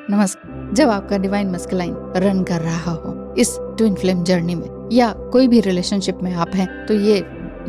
नमस्कार। जब आपका डिवाइन मस्कुलाइन रन कर रहा हो इस ट्विन फ्लेम जर्नी में या कोई भी रिलेशनशिप में आप हैं, तो ये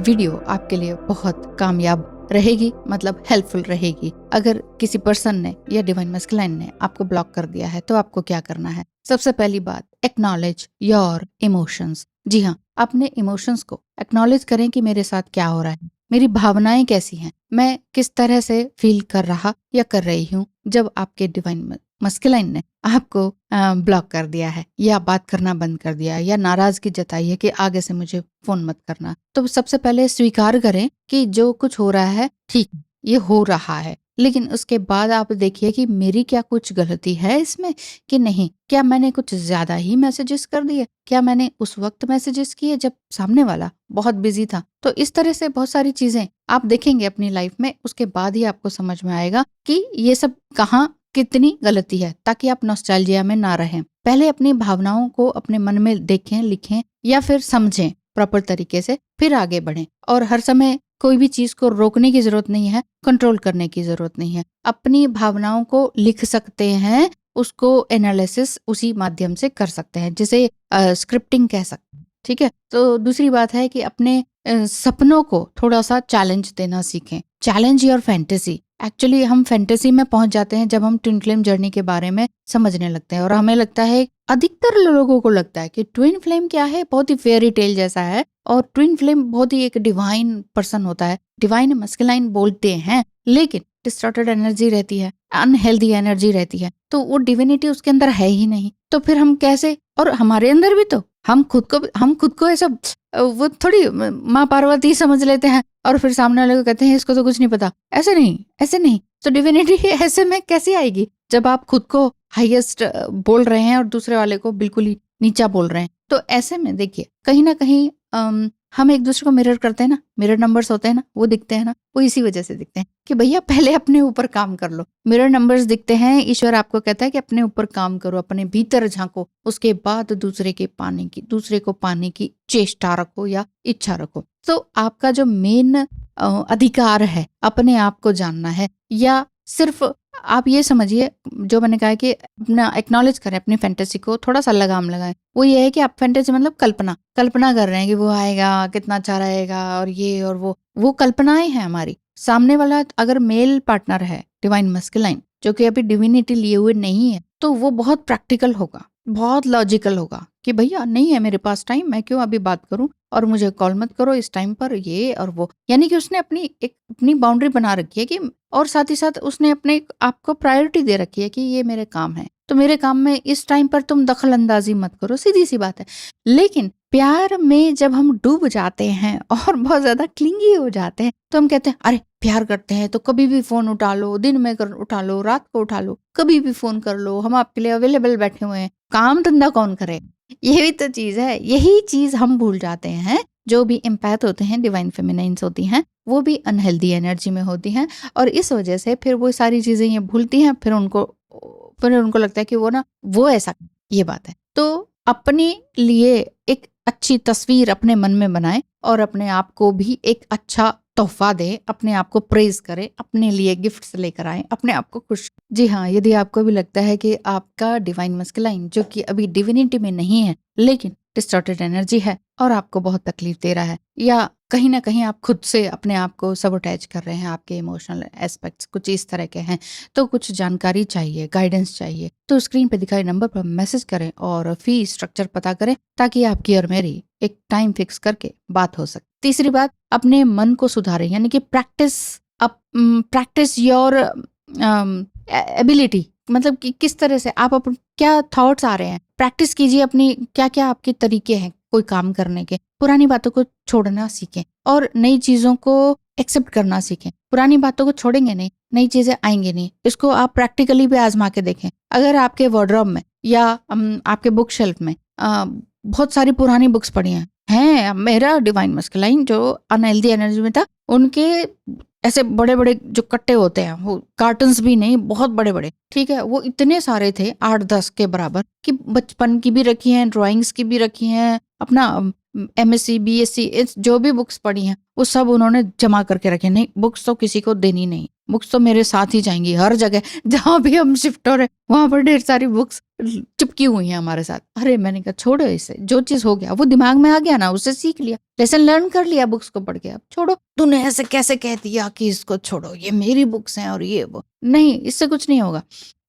वीडियो आपके लिए बहुत कामयाब रहेगी, मतलब हेल्पफुल रहेगी। अगर किसी पर्सन ने या डिवाइन मस्कुलाइन ने आपको ब्लॉक कर दिया है तो आपको क्या करना है? सबसे पहली बात, एक्नॉलेज योर इमोशंस। जी हाँ, अपने इमोशंस को एक्नॉलेज करें कि मेरे साथ क्या हो रहा है, मेरी भावनाएं कैसी हैं, मैं किस तरह से फील कर रहा या कर रही हूँ जब आपके डिवाइन मस्कुलाइन ने आपको ब्लॉक कर दिया है या बात करना बंद कर दिया है या नाराजगी जताई है कि आगे से मुझे फोन मत करना। तो सबसे पहले स्वीकार करें कि जो कुछ हो रहा है ठीक, ये हो रहा है, लेकिन उसके बाद आप देखिए कि मेरी क्या कुछ गलती है इसमें कि नहीं। क्या मैंने कुछ ज्यादा ही मैसेजेस कर दिए? क्या मैंने उस वक्त मैसेजेस किए जब सामने वाला बहुत बिजी था? तो इस तरह से बहुत सारी चीजें आप देखेंगे अपनी लाइफ में, उसके बाद ही आपको समझ में आएगा कि ये सब कहाँ कितनी गलती है, ताकि आप नॉस्टैल्जिया में ना रहें। पहले अपनी भावनाओं को अपने मन में देखें, लिखें या फिर समझें प्रॉपर तरीके से, फिर आगे बढ़ें। और हर समय कोई भी चीज को रोकने की जरूरत नहीं है, कंट्रोल करने की जरूरत नहीं है। अपनी भावनाओं को लिख सकते हैं, उसको एनालिसिस उसी माध्यम से कर सकते हैं, जिसे स्क्रिप्टिंग कह सकते हैं। ठीक है। तो दूसरी बात है कि अपने सपनों को थोड़ा सा चैलेंज देना सीखें। Challenge your fantasy. एक्चुअली हम फैंटेसी में पहुंच जाते हैं जब हम ट्विन फ्लेम जर्नी के बारे में समझने लगते हैं, और हमें लगता है, अधिकतर लोगों को लगता है कि ट्विन फ्लेम क्या है, बहुत ही फेयरी टेल जैसा है, और ट्विन फ्लेम बहुत ही एक डिवाइन पर्सन होता है। डिवाइन मस्कुलाइन बोलते हैं, लेकिन डिस्टॉर्टेड एनर्जी रहती है, अनहेल्दी एनर्जी रहती है, तो वो डिविनिटी उसके अंदर है ही नहीं। तो फिर हम कैसे? और हमारे अंदर भी तो हम खुद को ऐसा वो थोड़ी माँ पार्वती समझ लेते हैं और फिर सामने वाले को कहते हैं इसको तो कुछ नहीं पता। ऐसे नहीं, ऐसे नहीं। तो डिविनिटी ऐसे में कैसे आएगी जब आप खुद को हाईएस्ट बोल रहे हैं और दूसरे वाले को बिल्कुल ही नीचा बोल रहे हैं? तो ऐसे में देखिए, कहीं ना कहीं हम एक दूसरे को मिरर करते हैं ना, मिरर नंबर्स होते हैं ना, वो दिखते हैं ना, वो इसी वजह से दिखते हैं कि भैया पहले अपने ऊपर काम कर लो। मिरर नंबर्स दिखते हैं, ईश्वर आपको कहता है कि अपने ऊपर काम करो, अपने भीतर झांको, उसके बाद दूसरे को पाने की चेष्टा रखो या इच्छा रखो। तो आपका जो मेन अधिकार है अपने आप को जानना है, या सिर्फ आप ये समझिए, जो मैंने कहा कि अपना एक्नॉलेज करें, अपनी फैंटेसी को थोड़ा सा लगाम लगाएं। वो ये है कि आप फैंटेसी मतलब कल्पना कर रहे हैं कि वो आएगा, कितना अच्छा रहेगा, और ये और वो कल्पनाएं हैं हमारी। सामने वाला अगर मेल पार्टनर है डिवाइन मस्कुलाइन, जो कि अभी डिविनिटी लिए हुए नहीं है, तो वो बहुत प्रैक्टिकल होगा, बहुत लॉजिकल होगा कि भैया नहीं है मेरे पास टाइम, मैं क्यों अभी बात करूं, और मुझे कॉल मत करो इस टाइम पर, ये और वो। यानी कि उसने अपनी बाउंड्री बना रखी है कि, और साथ ही साथ उसने अपने आपको प्रायोरिटी दे रखी है कि ये मेरे काम है, तो मेरे काम में इस टाइम पर तुम दखल अंदाजी मत करो। सीधी सी बात है। लेकिन प्यार में जब हम डूब जाते हैं और बहुत ज्यादा क्लिंगी हो जाते हैं, तो हम कहते हैं अरे प्यार करते हैं तो कभी भी फोन उठा लो, दिन में उठा लो, रात को उठा लो, कभी भी फोन कर लो, हम आपके लिए अवेलेबल बैठे हुए हैं, काम धंधा कौन करे? यही तो चीज है, यही चीज हम भूल जाते हैं। जो भी एम्पैथ होते हैं, डिवाइन फेमिनाइन्स होती हैं, वो भी अनहेल्दी एनर्जी में होती हैं, और इस वजह से फिर वो सारी चीजें ये भूलती हैं। फिर उनको लगता है कि वो ऐसा, ये बात है। तो अपने लिए एक अच्छी तस्वीर अपने मन में बनाएं और अपने आप को भी एक अच्छा तोहफा दें, अपने आप को प्रेज करें, अपने लिए गिफ्ट्स लेकर आएं, अपने आप को खुश। जी हाँ, यदि आपको भी लगता है कि आपका डिवाइन मस्कुलाइन, जो कि अभी डिविनिटी में नहीं है लेकिन डिस्टॉर्टेड एनर्जी है और आपको बहुत तकलीफ दे रहा है, या कहीं ना कहीं आप खुद से अपने आप को सबोटैच कर रहे हैं, आपके इमोशनल एस्पेक्ट्स कुछ इस तरह के हैं, तो कुछ जानकारी चाहिए, गाइडेंस चाहिए, तो स्क्रीन पे दिखाए नंबर पर मैसेज करें और फी स्ट्रक्चर पता करें, ताकि आपकी और मेरी एक टाइम फिक्स करके बात हो सके। तीसरी बात, अपने मन को सुधारें, यानी कि प्रैक्टिस योर एबिलिटी। मतलब कि किस तरह से आप क्या थॉट्स आ रहे हैं, प्रैक्टिस कीजिए अपनी, क्या क्या आपके तरीके हैं कोई काम करने के। पुरानी बातों को छोड़ना सीखें और नई चीजों को एक्सेप्ट करना सीखें। पुरानी बातों को छोड़ेंगे नहीं, नई चीजें आएंगी नहीं। इसको आप प्रैक्टिकली भी आजमा के देखें। अगर आपके वार्डरोब में या आपके बुक शेल्फ में बहुत सारी पुरानी बुक्स पड़ी हैं, मेरा डिवाइन मस्कुलाइन जो अनहेल्दी एनर्जी में था, उनके ऐसे बड़े बड़े जो कट्टे होते हैं, वो कार्टन्स भी नहीं, बहुत बड़े बड़े, ठीक है, वो इतने सारे थे 8-10 के बराबर, कि बचपन की भी रखी हैं, ड्राइंग्स की भी रखी हैं, अपना MSc BSc जो भी बुक्स पढ़ी हैं वो सब उन्होंने जमा करके रखे। नहीं, बुक्स तो किसी को देनी नहीं, बुक्स तो मेरे साथ ही जाएंगी हर जगह, जहाँ भी हम शिफ्ट हो रहे वहां पर ढेर सारी बुक्स चिपकी हुई हैं हमारे साथ। अरे मैंने कहा छोड़ो इसे, जो चीज हो गया वो दिमाग में आ गया ना, उससे सीख लिया, लेसन लर्न कर लिया बुक्स को पढ़ के, अब छोड़ो। तूने ऐसे कैसे कह दिया कि इसको छोड़ो, ये मेरी बुक्स हैं और ये वो, नहीं, इससे कुछ नहीं होगा।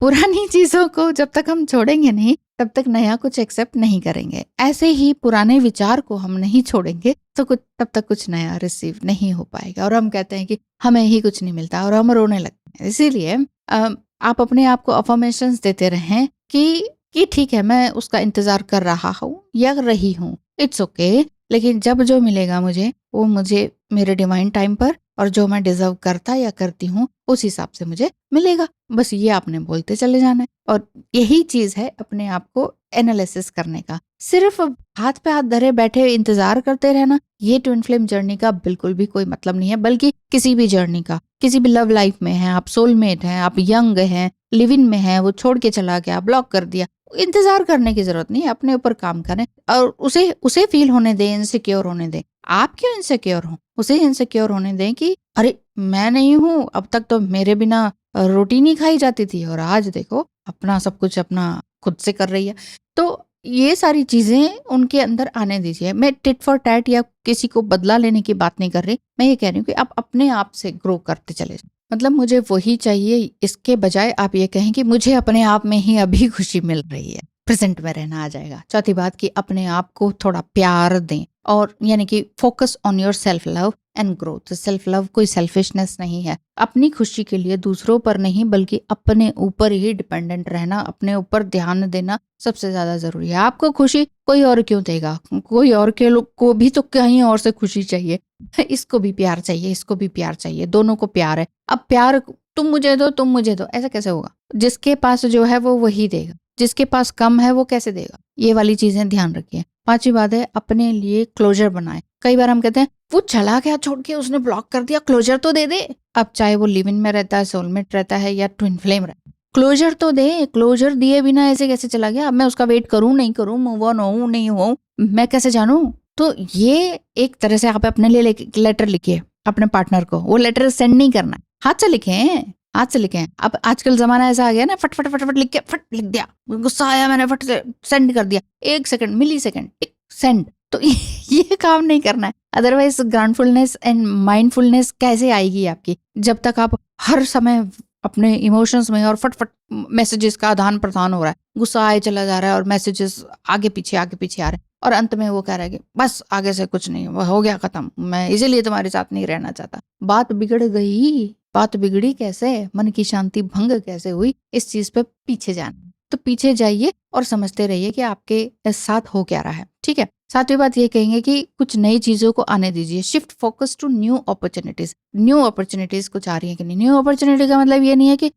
पुरानी चीजों को जब तक हम छोड़ेंगे नहीं तब तक नया कुछ एक्सेप्ट नहीं करेंगे। ऐसे ही पुराने विचार को हम नहीं छोड़ेंगे तो कुछ तब तक कुछ नया रिसीव नहीं हो पाएगा, और हम कहते हैं कि हमें ही कुछ नहीं मिलता और हम रोने लगते हैं। इसीलिए आप अपने आप को अफर्मेशंस देते रहें कि ठीक है, मैं उसका इंतजार कर रहा हूँ या रही हूँ, इट्स ओके, लेकिन जब जो मिलेगा मुझे वो मुझे मेरे डिवाइन टाइम पर और जो मैं डिजर्व करता या करती हूँ उस हिसाब से मुझे मिलेगा। बस ये आपने बोलते चले जाना है, और यही चीज है अपने आप को एनालिसिस करने का। सिर्फ हाथ पे हाथ धरे बैठे इंतजार करते रहना, ये ट्विन फ्लेम जर्नी का बिल्कुल भी कोई मतलब नहीं है, बल्कि किसी भी जर्नी का, किसी भी लव लाइफ में है, आप सोलमेट हैं, आप यंग हैं, लिव इन में है, वो छोड़ के चला गया, ब्लॉक कर दिया, इंतजार करने की जरूरत नहीं है, अपने ऊपर काम करें और उसे फील होने दें, इनसिक्योर होने दें। आप क्यों इनसिक्योर हो, उसे इनसिक्योर होने दें कि अरे मैं नहीं हूँ, अब तक तो मेरे बिना रोटी नहीं खाई जाती थी और आज देखो अपना सब कुछ अपना खुद से कर रही है। तो ये सारी चीजें उनके अंदर आने दीजिए। मैं टिट फॉर टैट या किसी को बदला लेने की बात नहीं कर रही, मैं ये कह रही हूँ कि आप अपने आप से ग्रो करते चले जाओ। मतलब मुझे वही चाहिए, इसके बजाय आप ये कहें कि मुझे अपने आप में ही अभी खुशी मिल रही है, प्रेजेंट में रहना आ जाएगा। चौथी बात कि अपने आप को थोड़ा प्यार दें, और यानी कि focus on your self love and growth. Self love कोई सेल्फिशनेस नहीं है, अपनी खुशी के लिए दूसरों पर नहीं बल्कि अपने ऊपर ही डिपेंडेंट रहना, अपने ऊपर ध्यान देना सबसे ज्यादा जरूरी है। आपको खुशी कोई और क्यों देगा, कोई और के लोग को भी तो कहीं और से खुशी चाहिए, इसको भी प्यार चाहिए, इसको भी प्यार चाहिए, दोनों को प्यार है। अब प्यार तुम मुझे दो तुम मुझे दो, ऐसा कैसे होगा? जिसके पास जो है वो वही देगा, जिसके पास कम है वो कैसे देगा? ये वाली चीजें ध्यान रखिए। पांचवी बात है, अपने लिए क्लोजर बनाए। कई बार हम कहते हैं वो चला गया छोड़ के, उसने ब्लॉक कर दिया, क्लोजर तो दे दे। अब चाहे वो लिव इन में रहता है, सोलमेट रहता है या ट्विन फ्लेम रहता है, क्लोजर तो दे। क्लोजर दिए बिना ऐसे कैसे चला गया? अब मैं उसका वेट करूं नहीं करूं, मूव ऑन हो नहीं हो, मैं कैसे जानूं? तो ये एक तरह से आप अपने लिए लेटर लिखिए अपने पार्टनर को। वो लेटर सेंड नहीं करना, हाथ से लिखें, हाथ से लिखें। अब आजकल जमाना ऐसा आ गया ना, फट फट फट फट लिख के फट लिख दिया, गुस्सा आया मैंने फट से सेंड कर दिया, 1 सेकंड, मिली सेकंड, टिक सेंड। तो ये काम नहीं करना है। अदरवाइज ग्राउंडफुलनेस एंड माइंडफुलनेस कैसे आएगी आपकी, जब तक आप हर समय अपने इमोशंस में और फटफट मैसेजेस का आदान प्रदान हो रहा है, गुस्सा आए चला जा रहा है और मैसेजेस आगे पीछे आ रहे हैं, और अंत में वो कह रहा है कि बस आगे से कुछ नहीं, वो हो गया खत्म, मैं इसीलिए तुम्हारे साथ नहीं रहना चाहता। बात बिगड़ गई, बात बिगड़ी कैसे, मन की शांति भंग कैसे हुई, इस चीज पे पीछे जाना। तो पीछे जाइए और समझते रहिए कि आपके साथ हो क्या रहा है, ठीक है। सातवीं बात ये कहेंगे कि कुछ नई चीजों को आने दीजिए, shift focus to new opportunities. New opportunities कुछ आ रही है कि नहीं? न्यू अपॉर्चुनिटी का मतलब ये नहीं है कि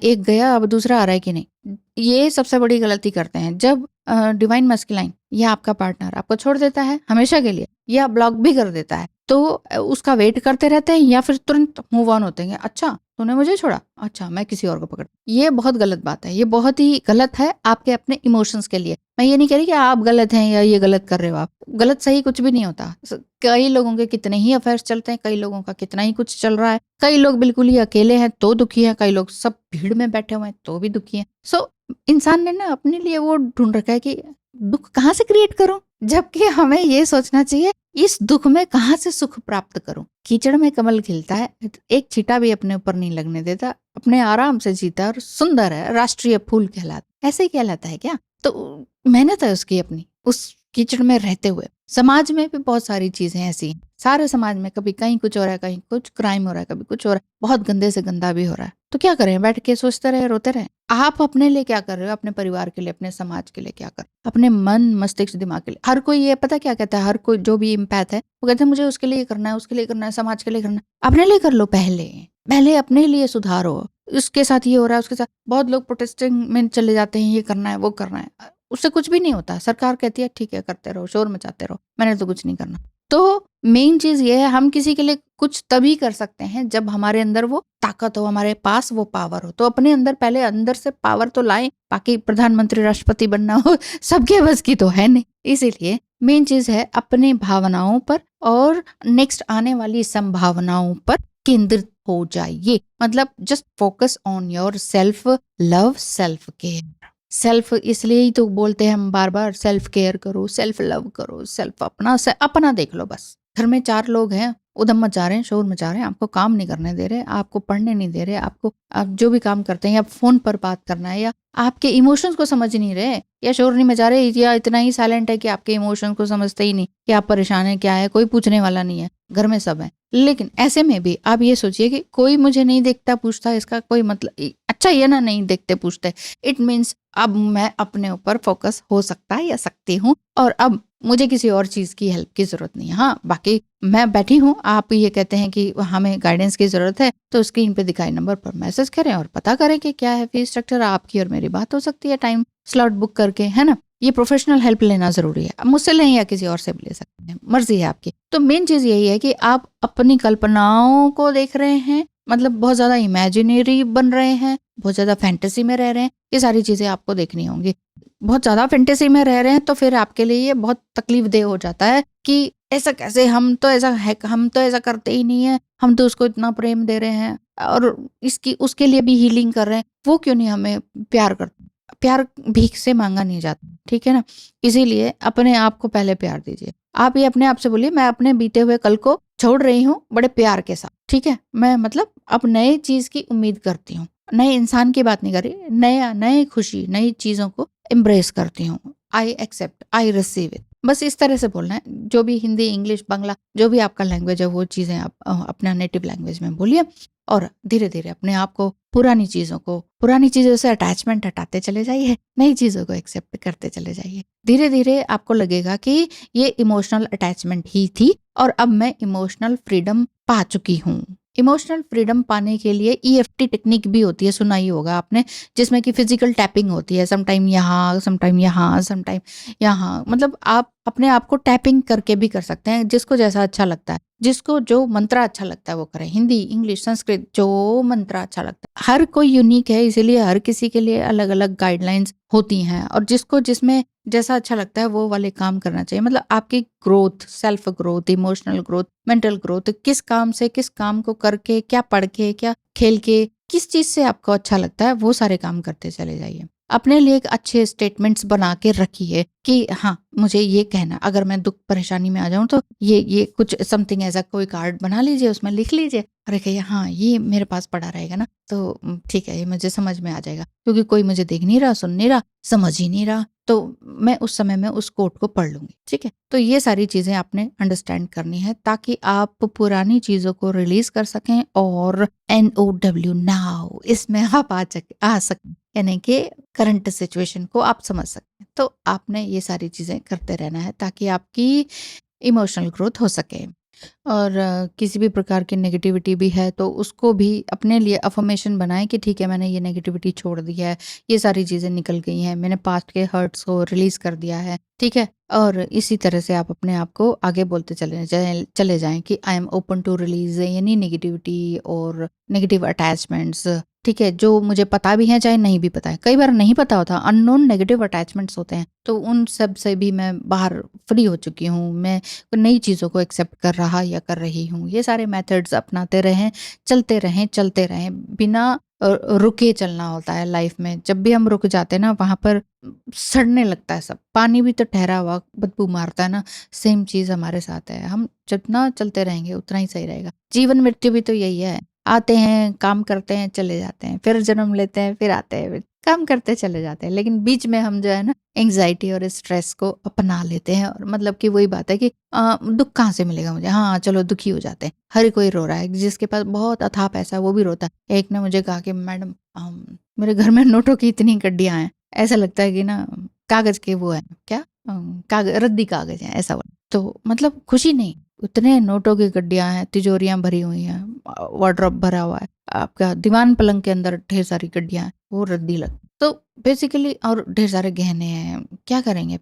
एक गया अब दूसरा आ रहा है कि नहीं। ये सबसे बड़ी गलती करते हैं। जब डिवाइन मैस्कुलाइन या आपका पार्टनर आपको छोड़ देता है हमेशा के लिए या ब्लॉक भी कर देता है, तो उसका वेट करते रहते हैं या फिर तुरंत मूव ऑन होते हैं। अच्छा तूने मुझे छोड़ा, अच्छा मैं किसी और को पकड़। ये बहुत गलत बात है, ये बहुत ही गलत है आपके अपने इमोशंस के लिए। मैं ये नहीं कह रही कि आप गलत हैं या ये गलत कर रहे हो। आप गलत सही कुछ भी नहीं होता। कई लोगों के कितने ही अफेयर्स चलते हैं, कई लोगों का कितना ही कुछ चल रहा है, कई लोग बिल्कुल ही अकेले हैं तो दुखी हैं, कई लोग सब भीड़ में बैठे हुए हैं तो भी दुखी हैं। सो इंसान ने ना अपने लिए वो ढूंढ रखा है कि दुख कहाँ से क्रिएट करूं, जबकि हमें ये सोचना चाहिए इस दुख में कहाँ से सुख प्राप्त करूं। कीचड़ में कमल खिलता है, एक छींटा भी अपने ऊपर नहीं लगने देता, अपने आराम से जीता और सुंदर है, राष्ट्रीय फूल कहलाता। ऐसे ही कहलाता है क्या? तो मेहनत है उसकी अपनी, उस कीचड़ में रहते हुए। समाज में भी बहुत सारी चीजें ऐसी हैं, सारे समाज में कभी कहीं कुछ हो रहा है, कहीं कुछ क्राइम हो रहा है, कभी कुछ हो रहा है, बहुत गंदे से गंदा भी हो रहा है। तो क्या करें, बैठ के सोचते रहे, रोते रहे? आप अपने लिए क्या कर रहे हो, अपने परिवार के लिए, अपने समाज के लिए क्या कर, अपने मन मस्तिष्क दिमाग के लिए। हर कोई ये पता क्या कहता है, हर कोई जो भी इम्पैथ है वो कहते हैं मुझे उसके लिए करना है, उसके लिए करना है, समाज के लिए करना है। अपने लिए कर लो, पहले अपने लिए सुधारो। उसके साथ ये हो रहा है, उसके साथ। बहुत लोग प्रोटेस्टिंग में चले जाते हैं, ये करना है वो करना है, उससे कुछ भी नहीं होता। सरकार कहती है ठीक है करते रहो, शोर मचाते रहो, मैंने तो कुछ नहीं करना। तो मेन चीज ये है, हम किसी के लिए कुछ तभी कर सकते हैं जब हमारे अंदर वो ताकत हो, हमारे पास वो पावर हो। तो अपने अंदर पहले अंदर से पावर तो लाएं। बाकी प्रधानमंत्री राष्ट्रपति बनना हो सबके बस की तो है नहीं। इसीलिए मेन चीज है अपने भावनाओं पर और नेक्स्ट आने वाली संभावनाओं पर केंद्रित हो जाइए। मतलब just focus on your self love, self care. Self इसलिए ही तो बोलते हैं हम बार बार, सेल्फ केयर करो, सेल्फ लव करो, सेल्फ अपना देख लो बस। घर में 4 लोग हैं, उधम मचा रहे हैं, शोर मचा रहे हैं, आपको काम नहीं करने दे रहे, आपको पढ़ने नहीं दे रहे, आपको आप जो भी काम करते हैं या फोन पर बात करना है, या आपके इमोशंस को समझ नहीं रहे, या शोर नहीं मचा रहे, या इतना ही साइलेंट है कि आपके इमोशंस को समझते ही नहीं कि आप परेशान हैं, क्या है, कोई पूछने वाला नहीं है, घर में सब है। लेकिन ऐसे में भी आप ये सोचिए कि कोई मुझे नहीं देखता पूछता, इसका कोई मतलब अच्छा ये ना, नहीं देखते पूछते, इट मीन्स अब मैं अपने ऊपर फोकस हो सकता है या सकती हूँ, और अब मुझे किसी और चीज की हेल्प की जरूरत नहीं है। हाँ, बाकी मैं बैठी हूँ, आप ये कहते हैं कि हमें गाइडेंस की जरूरत है, तो स्क्रीन पे दिखाए नंबर पर मैसेज करें और पता करें कि क्या है फीस स्ट्रक्चर, आपकी और मेरी बात हो सकती है टाइम स्लॉट बुक करके, है ना। ये प्रोफेशनल हेल्प लेना जरूरी है, अब मुझसे लें या किसी और से भी ले सकते हैं, मर्जी है आपकी। तो मेन चीज यही है कि आप अपनी कल्पनाओं को देख रहे हैं, मतलब बहुत ज्यादा इमेजिनरी बन रहे हैं, बहुत ज्यादा फैंटेसी में रह रहे हैं, ये सारी चीजें आपको देखनी होंगी। बहुत ज्यादा फैंटेसी में रह रहे हैं तो फिर आपके लिए ये बहुत तकलीफ देह हो जाता है कि ऐसा कैसे, हम तो ऐसा है, हम तो ऐसा करते ही नहीं है, हम तो उसको इतना प्रेम दे रहे हैं और इसकी उसके लिए भी हीलिंग कर रहे हैं, वो क्यों नहीं हमें प्यार करते। प्यार भीख से मांगा नहीं जाता, ठीक है ना। इसीलिए अपने आप को पहले प्यार दीजिए। आप ये अपने आप से बोलिए, मैं अपने बीते हुए कल को छोड़ रही हूँ बड़े प्यार के साथ, ठीक है। मैं मतलब अब नए चीज की उम्मीद करती हूँ, नए इंसान की बात नहीं कर रही, नए खुशी, नई चीजों को एम्ब्रेस करती हूँ। I accept, I receive it, बस इस तरह से बोलना है। जो भी हिंदी, इंग्लिश, बांग्ला, जो भी आपका लैंग्वेज है, वो चीजें आप अपना नेटिव लैंग्वेज में बोलिए, और धीरे धीरे अपने आप को, पुरानी चीजों से अटैचमेंट हटाते चले जाइए, नई चीजों को एक्सेप्ट करते चले जाइए। धीरे धीरे आपको लगेगा कि ये इमोशनल अटैचमेंट ही थी और अब मैं इमोशनल फ्रीडम पा चुकी हूँ। इमोशनल फ्रीडम पाने के लिए EFT टेक्निक भी होती है, सुना ही होगा आपने, जिसमें कि फिजिकल टैपिंग होती है, समटाइम यहाँ, समटाइम यहाँ, समटाइम यहाँ। मतलब आप अपने आप को टैपिंग करके भी कर सकते हैं, जिसको जैसा अच्छा लगता है, जिसको जो मंत्र अच्छा लगता है वो करें। हिंदी, इंग्लिश, संस्कृत, जो मंत्र अच्छा लगता है। हर कोई यूनिक है, इसीलिए हर किसी के लिए अलग अलग गाइडलाइंस होती हैं, और जिसको जिसमें जैसा अच्छा लगता है वो वाले काम करना चाहिए। मतलब आपकी growth, self growth, emotional growth, mental growth, किस काम से, किस काम को करके, क्या पढ़ के, क्या खेल के, किस चीज से आपको अच्छा लगता है, वो सारे काम करते चले जाइए। अपने लिए एक अच्छे स्टेटमेंट्स बना के रखिए कि हाँ, मुझे ये कहना, अगर मैं दुख परेशानी में आ जाऊं तो ये कुछ समथिंग ऐसा, कोई कार्ड बना लीजिए, उसमें लिख लीजिए, अरे कहिए हाँ, ये मेरे पास पड़ा रहेगा ना, तो ठीक है, ये मुझे समझ में आ जाएगा, क्योंकि कोई मुझे देख नहीं रहा, सुन नहीं रहा, समझ ही नहीं रहा, तो मैं उस समय में उस कोट को पढ़ लूंगी, ठीक है। तो ये सारी चीजें आपने अंडरस्टैंड करनी है, ताकि आप पुरानी चीजों को रिलीज कर सकें और NOW नाउ, इसमें आप आ सकें, यानी कि करंट सिचुएशन को आप समझ सकें। तो आपने ये सारी चीजें करते रहना है ताकि आपकी इमोशनल ग्रोथ हो सके। और किसी भी प्रकार की नेगेटिविटी भी है तो उसको भी अपने लिए अफर्मेशन बनाएं कि ठीक है, मैंने ये नेगेटिविटी छोड़ दी है, ये सारी चीज़ें निकल गई हैं, मैंने पास्ट के हर्ट्स को रिलीज कर दिया है, ठीक है। और इसी तरह से आप अपने आप को आगे बोलते चले जाएं कि I am open to release any negativity और नेगेटिव अटैचमेंट्स, ठीक है। जो मुझे पता भी है, चाहे नहीं भी पता है, कई बार नहीं पता होता, अननोन नेगेटिव अटैचमेंट्स होते हैं, तो उन सब से भी मैं बाहर फ्री हो चुकी हूँ, मैं नई चीज़ों को एक्सेप्ट कर रहा या कर रही हूँ। ये सारे मेथड्स अपनाते रहें, चलते रहें, बिना रुके चलना होता है लाइफ में। जब भी हम रुक जाते हैं ना, वहां पर सड़ने लगता है सब, पानी भी तो ठहरा हुआ बदबू मारता है ना, सेम चीज हमारे साथ है। हम जितना चलते रहेंगे उतना ही सही रहेगा। जीवन मृत्यु भी तो यही है, आते हैं, काम करते हैं, चले जाते हैं, फिर जन्म लेते हैं, फिर आते हैं, फिर काम करते चले जाते हैं। लेकिन बीच में हम जो है ना, एंग्जाइटी और स्ट्रेस को अपना लेते हैं, और मतलब कि वही बात है कि दुख कहाँ से मिलेगा मुझे, हाँ चलो दुखी हो जाते हैं। हर कोई रो रहा है, जिसके पास बहुत अथाह पैसा है वो भी रोता है। एक ने मुझे कहा कि मैडम, मेरे घर में नोटों की इतनी गड्डियां हैं, ऐसा लगता है कि ना कागज के वो है, क्या रद्दी कागज है, ऐसा वाला। तो मतलब खुशी नहीं, उतने नोटों की गड्डियां हैं, तिजोरियां भरी हुई हैं, वार्डरोब भरा हुआ है, आपका दीवान पलंग के अंदर ढेर सारी गड्डियां हैं, वो रद्दी लग। तो बेसिकली, और ढेर सारे गहने हैं, क्या करेंगे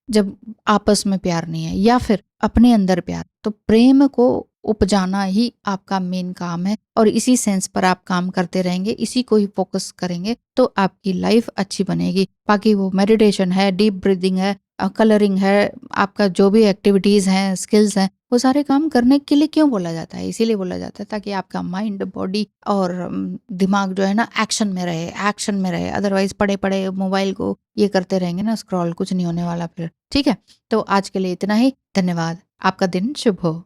जब आपस में प्यार नहीं है, या फिर अपने अंदर प्यार। तो प्रेम को उपजाना ही आपका मेन काम है, और इसी सेंस पर आप काम करते रहेंगे, इसी को ही फोकस करेंगे, तो आपकी लाइफ अच्छी बनेगी। बाकी वो मेडिटेशन है, डीप ब्रीदिंग है, कलरिंग है, आपका जो भी एक्टिविटीज़ हैं, स्किल्स हैं, वो सारे काम करने के लिए क्यों बोला जाता है? इसीलिए बोला जाता है ताकि आपका माइंड, बॉडी और दिमाग जो है ना एक्शन में रहे, एक्शन में रहे। अदरवाइज़ पड़े-पड़े मोबाइल को ये करते रहेंगे ना स्क्रॉल, कुछ नहीं होने वाला फिर। ठीक है? तो आज के लिए इतना ही। धन्यवाद। आपका दिन शुभ हो।